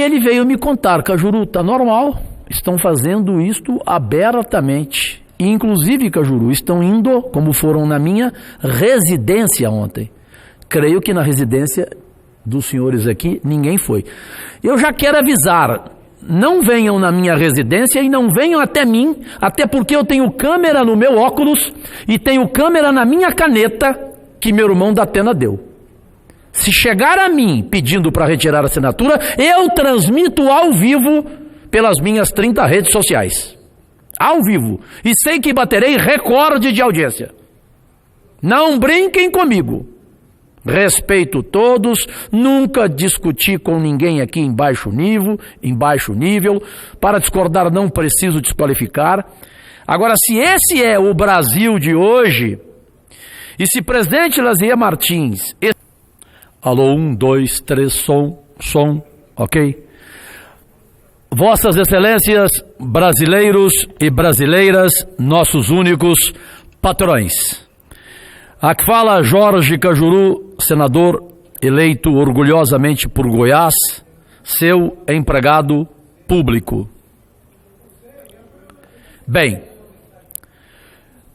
ele veio me contar, Cajuru, está normal, estão fazendo isto abertamente. E, inclusive, Cajuru, estão indo, como foram na minha residência ontem. Creio que na residência dos senhores aqui, ninguém foi. Eu já quero avisar, não venham na minha residência e não venham até mim, até porque eu tenho câmera no meu óculos e tenho câmera na minha caneta que meu irmão da Atena deu. Se chegar a mim pedindo para retirar a assinatura, eu transmito ao vivo pelas minhas 30 redes sociais. Ao vivo. E sei que baterei recorde de audiência. Não brinquem comigo. Respeito todos, nunca discuti com ninguém aqui em baixo nível. Para discordar não preciso desqualificar. Agora, se esse é o Brasil de hoje, e se presidente Lazier Martins... Alô, 1, 2, 3, som, ok? Vossas Excelências, brasileiros e brasileiras, nossos únicos patrões. Aqui fala Jorge Cajuru, senador eleito orgulhosamente por Goiás, seu empregado público. Bem,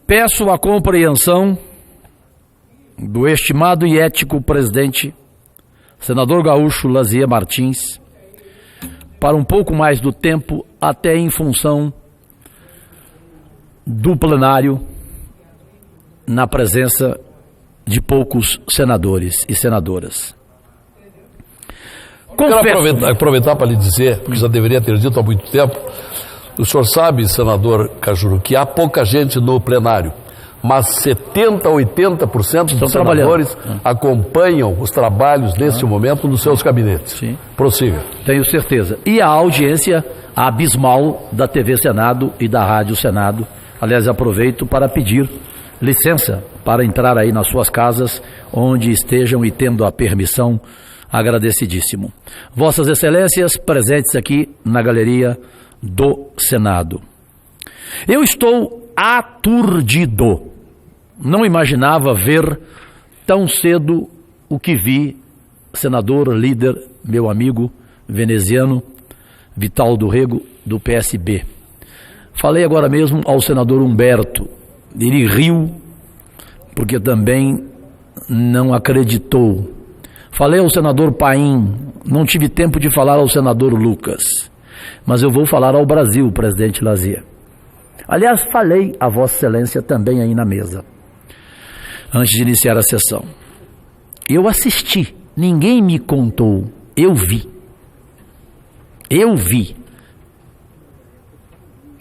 peço a compreensão do estimado e ético presidente, senador gaúcho Lazier Martins, para um pouco mais do tempo, até em função do plenário, na presença de poucos senadores e senadoras. Quero aproveitar para lhe dizer, porque já deveria ter dito há muito tempo, o senhor sabe, senador Cajuru, que há pouca gente no plenário, mas 70% a 80% dos senadores acompanham os trabalhos neste momento nos seus gabinetes. Sim. Prossiga. Tenho certeza. E a audiência abismal da TV Senado e da Rádio Senado. Aliás, aproveito para pedir licença para entrar aí nas suas casas, onde estejam e tendo a permissão, agradecidíssimo. Vossas Excelências, presentes aqui na galeria do Senado. Eu estou aturdido. Não imaginava ver tão cedo o que vi, senador, líder, meu amigo veneziano, Vital do Rego, do PSB. Falei agora mesmo ao senador Humberto, ele riu, porque também não acreditou. Falei ao senador Paim, não tive tempo de falar ao senador Lucas, mas eu vou falar ao Brasil, presidente Lazier. Aliás, falei a Vossa Excelência também aí na mesa, antes de iniciar a sessão. Eu assisti, ninguém me contou, eu vi. Eu vi.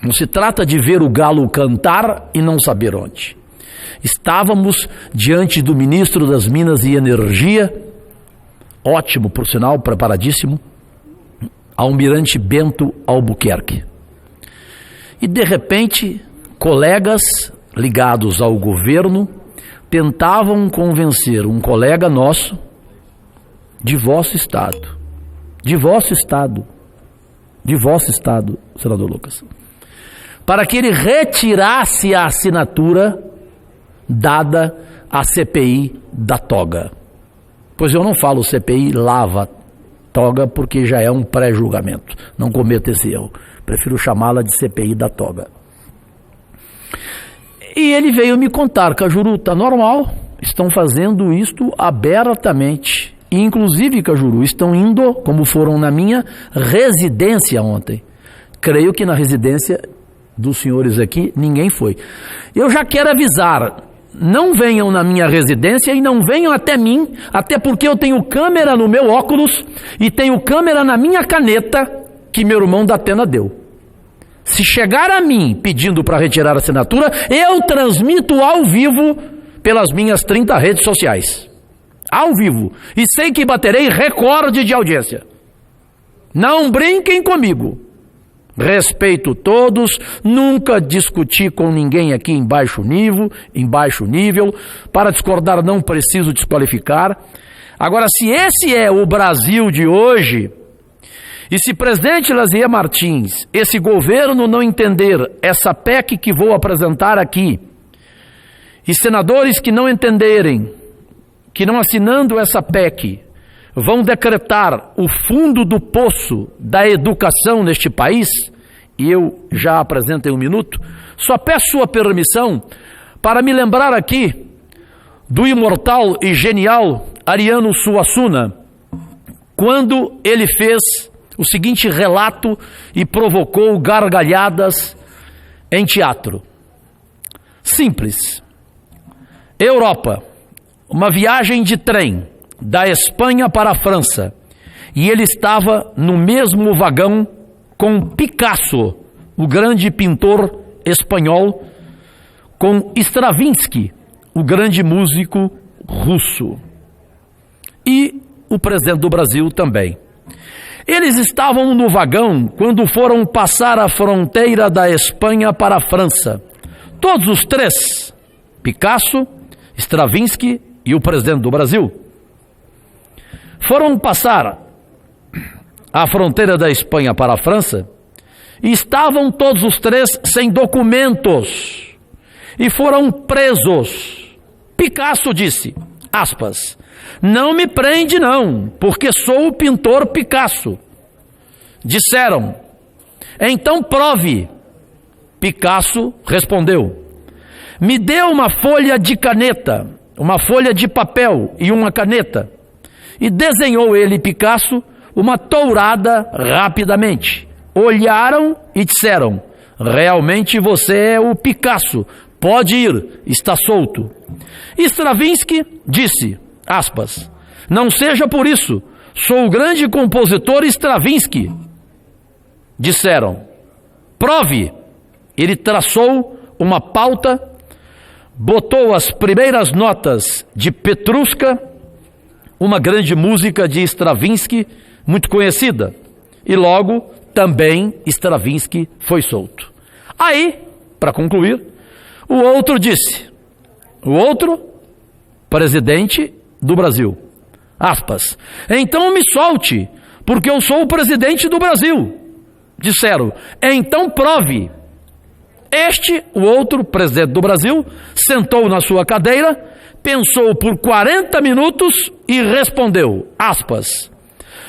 Não se trata de ver o galo cantar e não saber onde. Estávamos diante do ministro das Minas e Energia, ótimo, por sinal, preparadíssimo, Almirante Bento Albuquerque. E, de repente, colegas ligados ao governo tentavam convencer um colega nosso de vosso estado, senador Lucas, para que ele retirasse a assinatura dada à CPI da toga. Pois eu não falo CPI lava toga porque já é um pré-julgamento. Não cometa esse erro. Prefiro chamá-la de CPI da toga. E ele veio me contar, Cajuru, está normal, estão fazendo isto abertamente. E, inclusive, Cajuru, estão indo, como foram na minha residência ontem. Creio que na residência dos senhores aqui, ninguém foi. Eu já quero avisar, não venham na minha residência e não venham até mim, até porque eu tenho câmera no meu óculos e tenho câmera na minha caneta que meu irmão da Atena deu. Se chegar a mim pedindo para retirar a assinatura, eu transmito ao vivo pelas minhas 30 redes sociais. Ao vivo. E sei que baterei recorde de audiência. Não brinquem comigo. Respeito todos, nunca discuti com ninguém aqui em baixo nível. Para discordar não preciso desqualificar. Agora, se esse é o Brasil de hoje, e se presidente Lazier Martins, esse governo não entender essa PEC que vou apresentar aqui, e senadores que não entenderem que não assinando essa PEC, vão decretar o fundo do poço da educação neste país, e eu já apresento em um minuto, só peço sua permissão para me lembrar aqui do imortal e genial Ariano Suassuna, quando ele fez o seguinte relato e provocou gargalhadas em teatro. Simples. Europa, uma viagem de trem da Espanha para a França, e ele estava no mesmo vagão com Picasso, o grande pintor espanhol, com Stravinsky, o grande músico russo, e o presidente do Brasil também. Eles estavam no vagão quando foram passar a fronteira da Espanha para a França. Todos os três, Picasso, Stravinsky e o presidente do Brasil, foram passar a fronteira da Espanha para a França e estavam todos os três sem documentos e foram presos. Picasso disse, aspas, não me prende não, porque sou o pintor Picasso. Disseram, então prove. Picasso respondeu, me dê uma folha de caneta, uma folha de papel e uma caneta. E desenhou ele, Picasso, uma tourada rapidamente. Olharam e disseram, realmente você é o Picasso, pode ir, está solto. Stravinsky disse, aspas, não seja por isso, sou o grande compositor Stravinsky. Disseram, prove. Ele traçou uma pauta, botou as primeiras notas de Petrushka, uma grande música de Stravinsky, muito conhecida, e logo também Stravinsky foi solto. Aí, para concluir, o outro disse, o outro, presidente do Brasil, aspas, então me solte, porque eu sou o presidente do Brasil. Disseram, então prove. Este, o outro, presidente do Brasil, sentou na sua cadeira, pensou por 40 minutos e respondeu, aspas,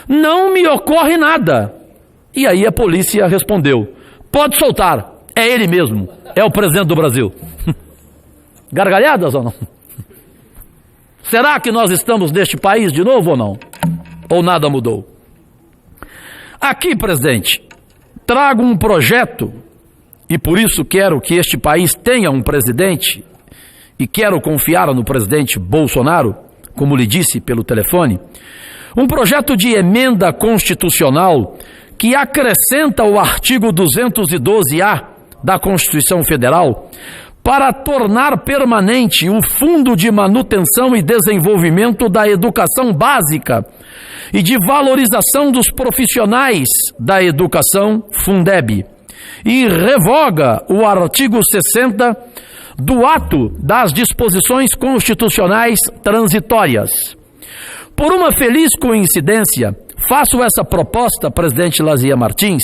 não me ocorre nada. E aí a polícia respondeu, pode soltar, é ele mesmo, é o presidente do Brasil. Gargalhadas ou não? Será que nós estamos neste país de novo ou não? Ou nada mudou? Aqui, presidente, trago um projeto, e por isso quero que este país tenha um presidente, e quero confiar no presidente Bolsonaro, como lhe disse pelo telefone, um projeto de emenda constitucional que acrescenta o artigo 212-A da Constituição Federal para tornar permanente o Fundo de Manutenção e Desenvolvimento da Educação Básica e de Valorização dos Profissionais da Educação, Fundeb, e revoga o artigo 60 do ato das disposições constitucionais transitórias. Por uma feliz coincidência, faço essa proposta, presidente Lazia Martins,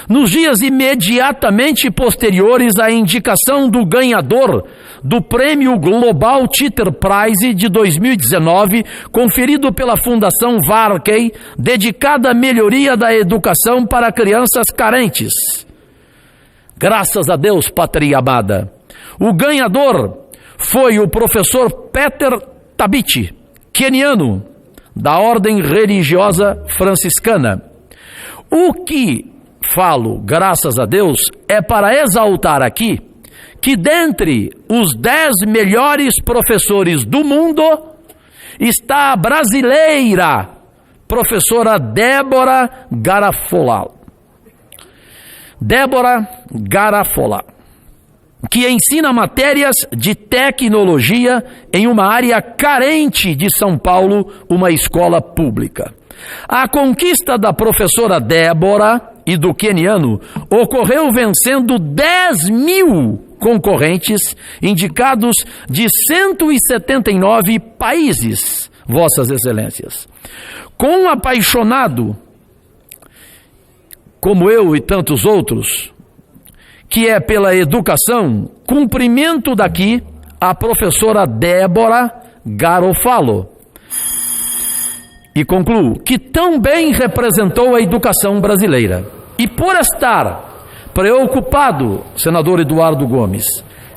nos dias imediatamente posteriores à indicação do ganhador do Prêmio Global Teacher Prize de 2019, conferido pela Fundação Varkey, dedicada à melhoria da educação para crianças carentes. Graças a Deus, pátria amada. O ganhador foi o professor Peter Tabiti, queniano, da ordem religiosa franciscana. O que falo, graças a Deus, é para exaltar aqui que dentre os 10 melhores professores do mundo está a brasileira, professora Débora Garafola. Débora Garafola, que ensina matérias de tecnologia em uma área carente de São Paulo, uma escola pública. A conquista da professora Débora e do queniano ocorreu vencendo 10 mil concorrentes indicados de 179 países, Vossas Excelências. Com um apaixonado, como eu e tantos outros, que é pela educação, cumprimento daqui a professora Débora Garofalo, E concluo que tão bem representou a educação brasileira. E por estar preocupado, senador Eduardo Gomes,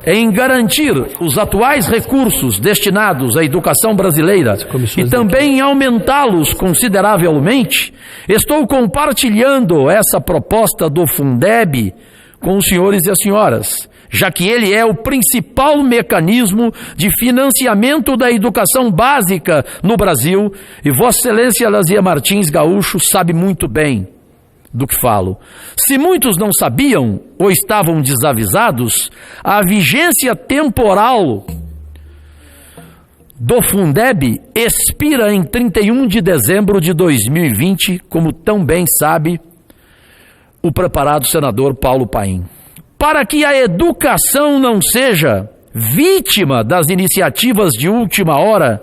em garantir os atuais recursos destinados à educação brasileira e também em aumentá-los consideravelmente, estou compartilhando essa proposta do Fundeb com os senhores e as senhoras, já que ele é o principal mecanismo de financiamento da educação básica no Brasil, e Vossa Excelência Lazia Martins Gaúcho sabe muito bem do que falo. Se muitos não sabiam ou estavam desavisados, a vigência temporal do Fundeb expira em 31 de dezembro de 2020, como tão bem sabe o preparado senador Paulo Paim. Para que a educação não seja vítima das iniciativas de última hora,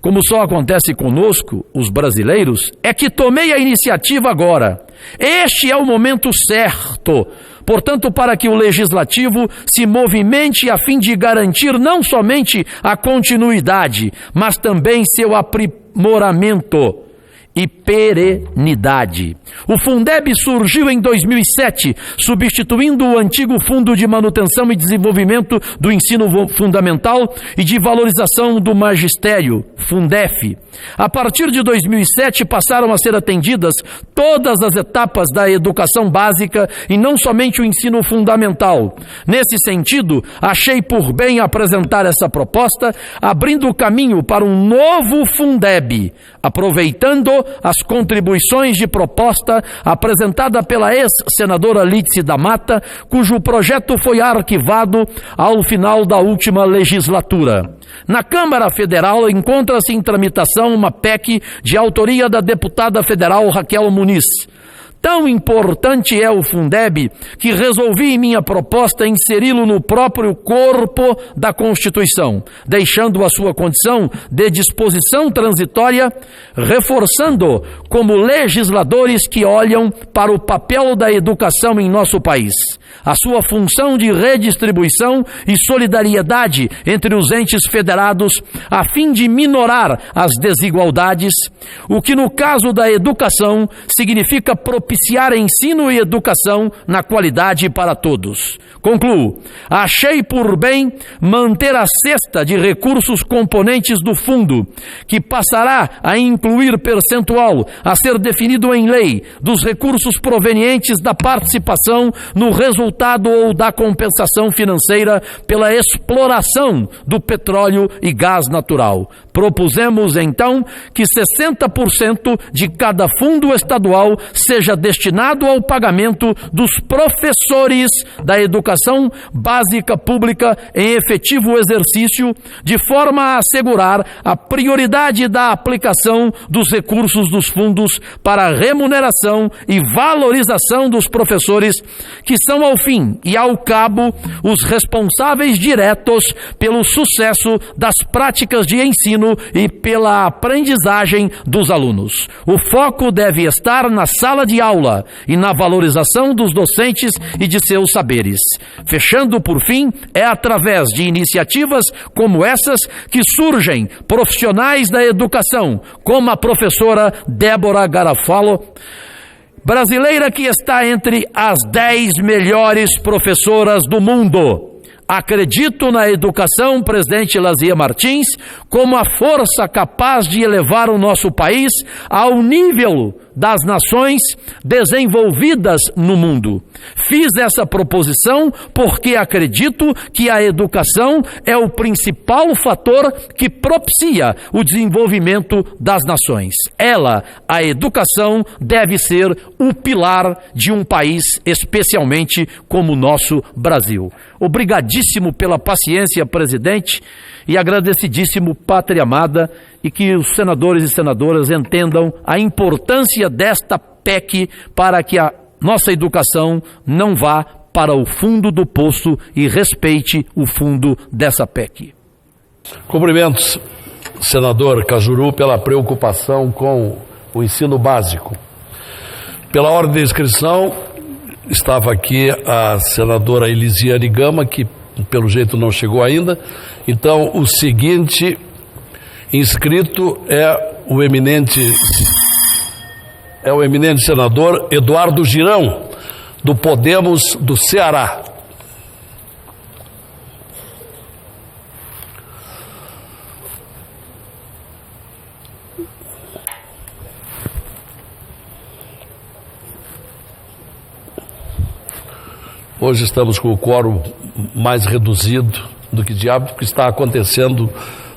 como só acontece conosco, os brasileiros, é que tomei a iniciativa agora. Este é o momento certo, portanto, para que o Legislativo se movimente a fim de garantir não somente a continuidade, mas também seu aprimoramento e perenidade. O Fundeb surgiu em 2007, substituindo o antigo Fundo de Manutenção e Desenvolvimento do Ensino Fundamental e de Valorização do Magistério, Fundef. A partir de 2007 passaram a ser atendidas todas as etapas da educação básica e não somente o ensino fundamental. Nesse sentido, achei por bem apresentar essa proposta, abrindo o caminho para um novo Fundeb, aproveitando as contribuições de proposta apresentada pela ex-senadora Lídice da Mata, cujo projeto foi arquivado ao final da última legislatura. Na Câmara Federal encontra-se em tramitação uma PEC de autoria da deputada federal Raquel Muniz. Tão importante é o Fundeb que resolvi em minha proposta inseri-lo no próprio corpo da Constituição, deixando a sua condição de disposição transitória, reforçando como legisladores que olham para o papel da educação em nosso país, a sua função de redistribuição e solidariedade entre os entes federados, a fim de minorar as desigualdades, o que no caso da educação significa propiciar ensino e educação na qualidade para todos. Concluo, achei por bem manter a cesta de recursos componentes do fundo, que passará a incluir percentual a ser definido em lei dos recursos provenientes da participação no resultado ou da compensação financeira pela exploração do petróleo e gás natural. Propusemos, então, que 60% de cada fundo estadual seja destinado ao pagamento dos professores da educação básica pública em efetivo exercício, de forma a assegurar a prioridade da aplicação dos recursos dos fundos para a remuneração e valorização dos professores, que são, ao fim e ao cabo, os responsáveis diretos pelo sucesso das práticas de ensino e pela aprendizagem dos alunos. O foco deve estar na sala de aula e na valorização dos docentes e de seus saberes. Fechando, por fim, é através de iniciativas como essas que surgem profissionais da educação, como a professora Débora Garofalo, brasileira que está entre as 10 melhores professoras do mundo. Acredito na educação, presidente Lazia Martins, como a força capaz de elevar o nosso país ao nível das nações desenvolvidas no mundo. Fiz essa proposição porque acredito que a educação é o principal fator que propicia o desenvolvimento das nações. Ela, a educação, deve ser o pilar de um país, especialmente como o nosso Brasil. Obrigadíssimo pela paciência, presidente, e agradecidíssimo, pátria amada, e que os senadores e senadoras entendam a importância desta PEC para que a nossa educação não vá para o fundo do poço e respeite o fundo dessa PEC. Cumprimentos, senador Cajuru, pela preocupação com o ensino básico. Pela ordem de inscrição, estava aqui a senadora Elisiane Gama, que pelo jeito não chegou ainda. Então, o seguinte inscrito é o eminente senador Eduardo Girão, do Podemos do Ceará. Hoje estamos com o quórum mais reduzido do que diabo, porque está acontecendo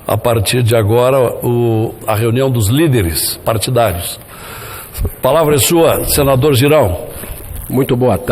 a partir de agora a reunião dos líderes partidários. A palavra é sua, senador Girão. Muito boa tarde.